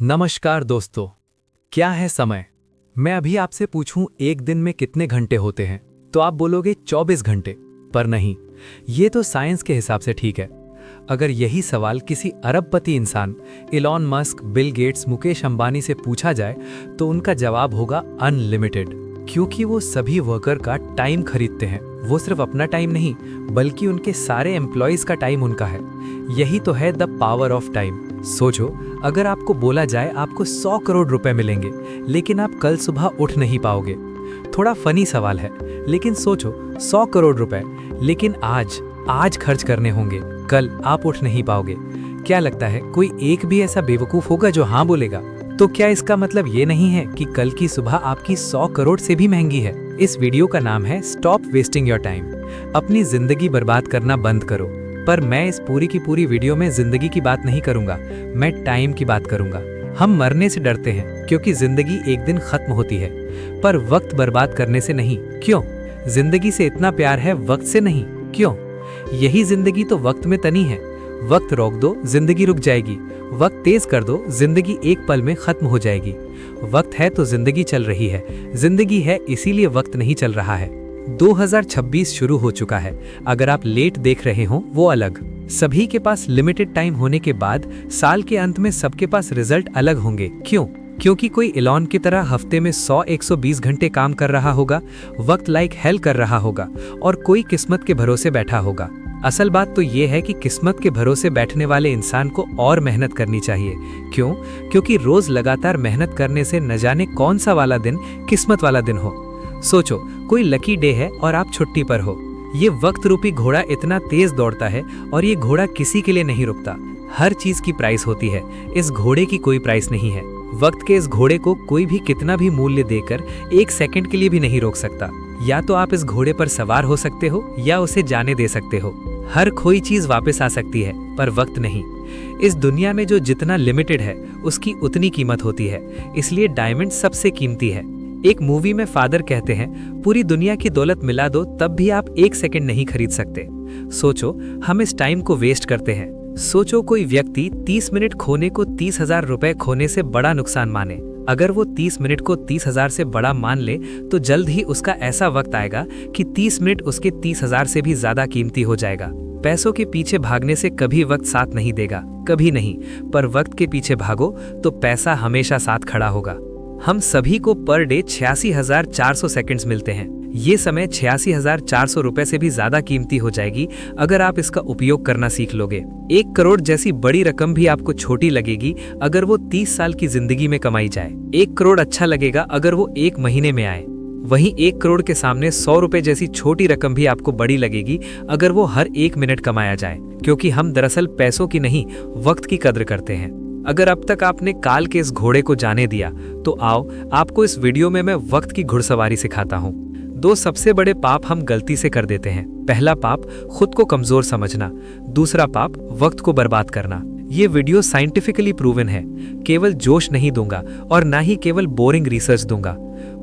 नमस्कार दोस्तों। क्या है समय? मैं अभी आपसे पूछूं एक दिन में कितने घंटे होते हैं तो आप बोलोगे 24 घंटे। पर नहीं, ये तो साइंस के हिसाब से ठीक है। अगर यही सवाल किसी अरबपति इंसान Elon Musk, Bill Gates, Mukesh Ambani से पूछा जाए तो उनका जवाब होगा अनलिमिटेड, क्योंकि वो सभी वर्कर का टाइम खरीदते हैं। वो सिर्फ अपना टाइम नहीं बल्कि उनके सारे एम्प्लॉयज का टाइम उनका है। यही तो है द पावर ऑफ टाइम। सोचो, अगर आपको बोला जाए आपको 100 करोड़ रुपए मिलेंगे लेकिन आप कल सुबह उठ नहीं पाओगे। थोड़ा फनी सवाल है, लेकिन सोचो 100 करोड़ रुपए लेकिन आज खर्च करने होंगे, कल आप उठ नहीं पाओगे। क्या लगता है कोई एक भी ऐसा बेवकूफ होगा जो हाँ बोलेगा? तो क्या इसका मतलब ये नहीं है कि कल की सुबह आपकी 100 करोड़ से भी महंगी है? इस वीडियो का नाम है स्टॉप वेस्टिंग योर टाइम। अपनी जिंदगी बर्बाद करना बंद करो। पर मैं इस पूरी की पूरी वीडियो में जिंदगी की बात नहीं करूंगा, मैं टाइम की बात करूंगा। हम मरने से डरते हैं क्योंकि जिंदगी एक दिन खत्म होती है, पर वक्त बर्बाद करने से नहीं। क्यों? जिंदगी से इतना प्यार है, वक्त से नहीं। क्यों? यही जिंदगी तो वक्त में तनी है। वक्त रोक दो, जिंदगी रुक जाएगी। वक्त तेज कर दो, जिंदगी एक पल में खत्म हो जाएगी। वक्त है तो जिंदगी चल रही है, जिंदगी है इसीलिए वक्त नहीं चल रहा है। 2026 शुरू हो चुका है। अगर आप लेट देख रहे हो वो अलग। सभी के पास लिमिटेड टाइम होने के बाद साल के अंत में सबके पास रिजल्ट अलग होंगे। क्यों? क्योंकि कोई एलॉन की तरह हफ्ते में 100-120 घंटे काम कर रहा होगा, वक्त लाइक हेल कर रहा होगा, और कोई किस्मत के भरोसे बैठा होगा। असल बात तो ये है कि किस्मत के भरोसे बैठने वाले इंसान को और मेहनत करनी चाहिए। क्यों? क्योंकि रोज लगातार मेहनत करने से न जाने कौन सा वाला दिन किस्मत वाला दिन हो। सोचो, कोई लकी डे है और आप छुट्टी पर हो। ये वक्त रूपी घोड़ा इतना तेज दौड़ता है और ये घोड़ा किसी के लिए नहीं रुकता। हर चीज की प्राइस होती है, इस घोड़े की कोई प्राइस नहीं है। वक्त के इस घोड़े को कोई भी कितना भी मूल्य देकर 1 सेकंड के लिए भी नहीं रोक सकता। या तो आप इस घोड़े पर सवार हो सकते हो या उसे जाने दे सकते हो। हर खोई चीज वापस आ सकती है पर वक्त नहीं। इस दुनिया में जो जितना लिमिटेड है उसकी उतनी कीमत होती है, इसलिए डायमंड सबसे कीमती है। एक मूवी में फादर कहते हैं, पूरी दुनिया की दौलत मिला दो तब भी आप 1 सेकंड नहीं खरीद सकते। सोचो, हम इस टाइम को वेस्ट करते हैं। सोचो, कोई व्यक्ति 30 मिनट खोने को 30,000 रुपए खोने से बड़ा नुकसान माने। अगर वो 30 मिनट को 30,000 से बड़ा मान ले तो जल्द ही उसका ऐसा वक्त आएगा कि 30 मिनट उसके 30,000 से भी ज्यादा कीमती हो जाएगा। पैसों के पीछे भागने से कभी वक्त साथ नहीं देगा, कभी नहीं। पर वक्त के पीछे भागो तो पैसा हमेशा साथ खड़ा होगा। हम सभी को पर डे 86,400 सेकंड्स मिलते हैं। ये समय 86,400 रुपए से भी ज्यादा कीमती हो जाएगी अगर आप इसका उपयोग करना सीख लोगे। 1 करोड़ जैसी बड़ी रकम भी आपको छोटी लगेगी अगर वो 30 साल की जिंदगी में कमाई जाए। 1 करोड़ अच्छा लगेगा अगर वो 1 महीने में आए। वहीं 1 करोड़ के सामने 100 रुपए जैसी छोटी रकम भी आपको बड़ी लगेगी अगर वो हर 1 मिनट कमाया जाए, क्योंकि हम दरअसल पैसों की नहीं वक्त की कद्र करते हैं। अगर अब तक आपने काल के इस घोड़े को जाने दिया तो आओ आपको इस वीडियो में मैं वक्त की घुड़सवारी सिखाता हूँ। 2 सबसे बड़े पाप हम गलती से कर देते हैं। पहला पाप खुद को कमजोर समझना, दूसरा पाप वक्त को बर्बाद करना। ये वीडियो साइंटिफिकली प्रूवन है। केवल जोश नहीं दूंगा और ना ही केवल बोरिंग रिसर्च दूंगा।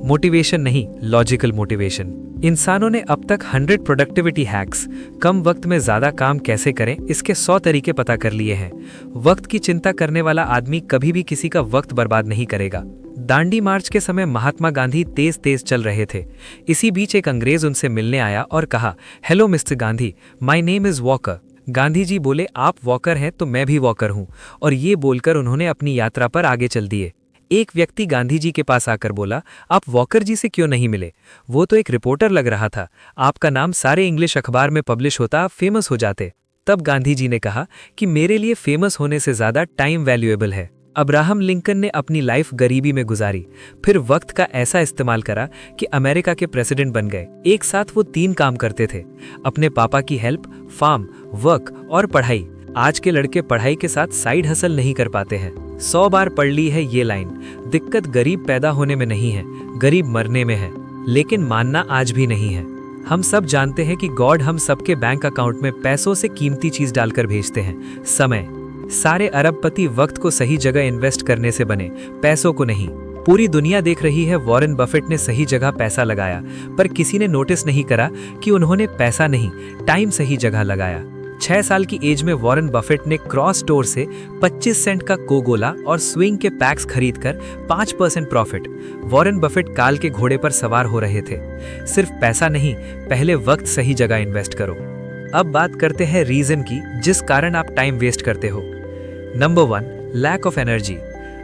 मोटिवेशन नहीं, लॉजिकल मोटिवेशन। इंसानों ने अब तक 100 प्रोडक्टिविटी हैक्स, कम वक्त में ज्यादा काम कैसे करें, इसके 100 तरीके पता कर लिए हैं। वक्त की चिंता करने वाला आदमी कभी भी किसी का वक्त बर्बाद नहीं करेगा। दांडी मार्च के समय महात्मा गांधी तेज तेज चल रहे थे। इसी बीच एक अंग्रेज उनसे मिलने आया और कहा, hello mister Gandhi, my name is Walker. Gandhi ji बोले, आप वॉकर हैं तो मैं भी वॉकर हूं, और ये बोलकर उन्होंने अपनी यात्रा पर आगे चल दिए। एक व्यक्ति गांधी जी के पास आकर बोला, आप वॉकर जी से क्यों नहीं मिले? वो तो एक रिपोर्टर लग रहा था, आपका नाम सारे इंग्लिश अखबार में पब्लिश होता, आप फेमस हो जाते। तब गांधी जी ने कहा कि मेरे लिए फेमस होने से ज्यादा टाइम वैल्यूएबल है। अब्राहम लिंकन ने अपनी लाइफ गरीबी में गुजारी, फिर वक्त का ऐसा इस्तेमाल करा कि अमेरिका के प्रेसिडेंट बन गए। एक साथ वो 3 काम करते थे, अपने पापा की हेल्प, फार्म, वर्क और पढ़ाई। आज के लड़के पढ़ाई के साथ साइड हसल नहीं कर पाते हैं। 100 बार पढ़ ली है ये लाइन। दिक्कत गरीब पैदा होने में नहीं है, गरीब मरने में है। लेकिन मानना आज भी नहीं है। हम सब जानते हैं कि गॉड हम सबके बैंक अकाउंट में पैसों से कीमती चीज डालकर भेजते हैं, समय। सारे अरबपति वक्त को सही जगह इन्वेस्ट करने से बने, पैसों को नहीं। पूरी दुनिया देख रही है वॉरेन बफेट ने सही जगह पैसा लगाया, पर किसी ने नोटिस नहीं करा कि उन्होंने पैसा नहीं, टाइम सही जगह लगाया। 6 साल की एज में वॉरेन बफेट ने क्रॉस स्टोर से 25 सेंट का कोकोला और स्विंग के पैक्स खरीदकर 5% प्रॉफिट। वॉरेन बफेट काल के घोड़े पर सवार हो रहे थे। सिर्फ पैसा नहीं, पहले वक्त सही जगह इन्वेस्ट करो। अब बात करते हैं रीजन की जिस कारण आप टाइम वेस्ट करते हो। Number 1, lack of energy.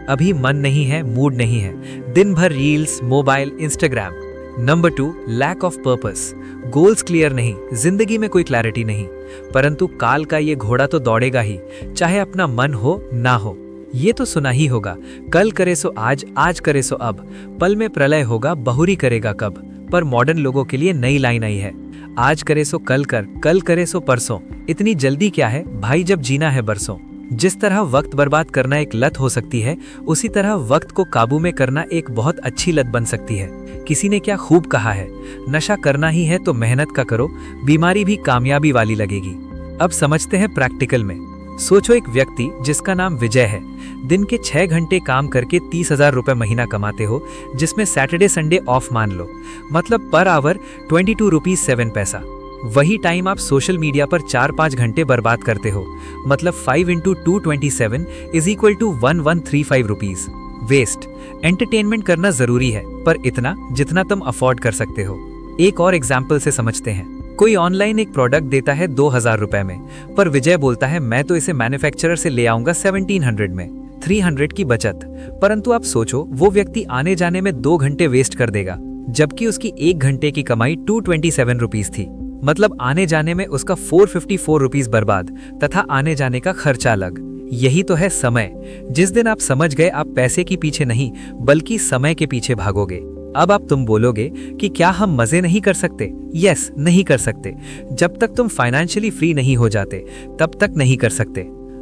अभी मन नहीं है, मूड नहीं है, दिन भर reels, mobile, Instagram. Number 2, lack of purpose. Goals clear नहीं, जिंदगी में कोई क्लैरिटी नहीं। परंतु काल का ये घोड़ा तो दौड़ेगा ही, चाहे अपना मन हो ना हो। ये तो सुना ही होगा, कल करे सो आज, आज करे सो अब, पल में प्रलय होगा, बहुरी करेगा कब। पर मॉडर्न लोगों के लिए नई लाइन आई है, आज करे सो कल कर, कल करे सो परसों। इतनी जल्दी क्या है भाई, जब जीना है बरसों। जिस तरह वक्त बर्बाद करना एक लत हो सकती है, उसी तरह वक्त को काबू में करना एक बहुत अच्छी लत बन सकती है। किसी ने क्या खूब कहा है, नशा करना ही है तो मेहनत का करो, बीमारी भी कामयाबी वाली लगेगी। अब समझते हैं प्रैक्टिकल में। सोचो एक व्यक्ति जिसका नाम विजय है, दिन के 6 घंटे काम करके 30,000 रुपए महीना कमाते हो, जिसमें सैटरडे संडे ऑफ मान लो, मतलब पर आवर 22 रुपीज 7 पैसा। वही टाइम आप सोशल मीडिया पर 4-5 घंटे बर्बाद करते हो, मतलब 5 × 227 = 1135 रुपीज। वेस्ट। एंटरटेनमेंट करना जरूरी है, पर इतना जितना तुम अफोर्ड कर सकते हो। एक और एग्जाम्पल से समझते हैं। कोई ऑनलाइन एक प्रोडक्ट देता है 2000 रुपए में, पर विजय बोलता है मैं तो इसे मैन्युफैक्चरर से ले आऊंगा 1700 में, 300 की बचत। परंतु आप सोचो, वो व्यक्ति आने जाने में 2 घंटे वेस्ट कर देगा, जबकि उसकी 1 घंटे की कमाई 227 रुपीज थी। मतलब आने जाने में उसका 454 रुपीज बर्बाद, तथा आने जाने का खर्चा अलग। यही तो है समय। जिस दिन आप समझ गए आप पैसे के पीछे नहीं बल्कि समय के पीछे भागोगे। अब आप तुम बोलोगे कि क्या हम मजे नहीं कर सकते? यस, नहीं कर सकते। जब तक तुम फाइनेंशियली फ्री नहीं हो जाते तब तक नहीं कर सकते।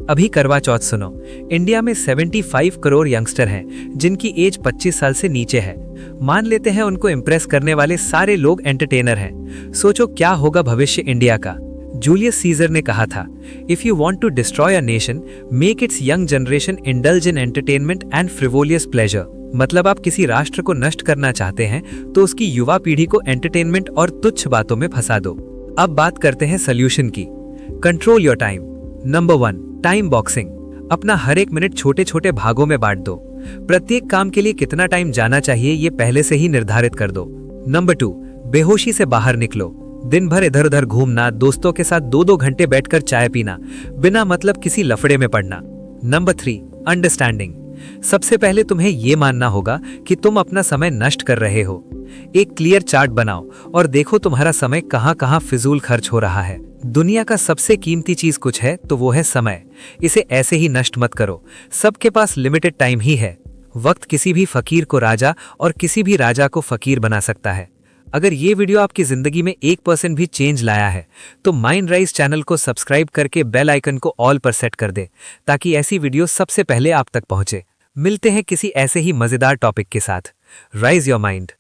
अभी करवा चौथ सुनो। इंडिया में 75 करोड़ यंगस्टर हैं जिनकी एज 25 साल से नीचे है। मान लेते हैं उनको इम्प्रेस करने वाले सारे लोग एंटरटेनर हैं। सोचो क्या होगा भविष्य इंडिया का। जूलियस सीजर ने कहा था, if you want to destroy a nation, make its young generation indulge in entertainment and frivolous pleasure. मतलब आप किसी राष्ट्र को नष्ट करना चाहते हैं तो उसकी युवा पीढ़ी को एंटरटेनमेंट और तुच्छ बातों में फंसा दो। अब बात करते हैं सोल्यूशन की। Control your time. Number 1, time boxing. अपना हर एक मिनट छोटे छोटे भागों में बांट दो। प्रत्येक काम के लिए कितना टाइम जाना चाहिए ये पहले से ही निर्धारित कर दो। नंबर 2, बेहोशी से बाहर निकलो। दिन भर इधर उधर घूमना, दोस्तों के साथ 2-2 घंटे बैठकर चाय पीना, बिना मतलब किसी लफड़े में पड़ना। Number 3, understanding. सबसे पहले तुम्हें यह मानना होगा कि तुम अपना समय नष्ट कर रहे हो। एक क्लियर चार्ट बनाओ और देखो तुम्हारा समय कहां कहां फिजूल खर्च हो रहा है। दुनिया का सबसे कीमती चीज कुछ है तो वो है समय। इसे ऐसे ही नष्ट मत करो। सबके पास लिमिटेड टाइम ही है। वक्त किसी भी फकीर को राजा और किसी भी राजा को फकीर बना सकता है। अगर ये वीडियो आपकी जिंदगी में 1% भी चेंज लाया है तो माइंड राइज चैनल को सब्सक्राइब करके बेल आइकन को ऑल पर सेट कर दे, ताकि ऐसी वीडियो सबसे पहले आप तक पहुंचे। मिलते हैं किसी ऐसे ही मजेदार टॉपिक के साथ। Rise your mind.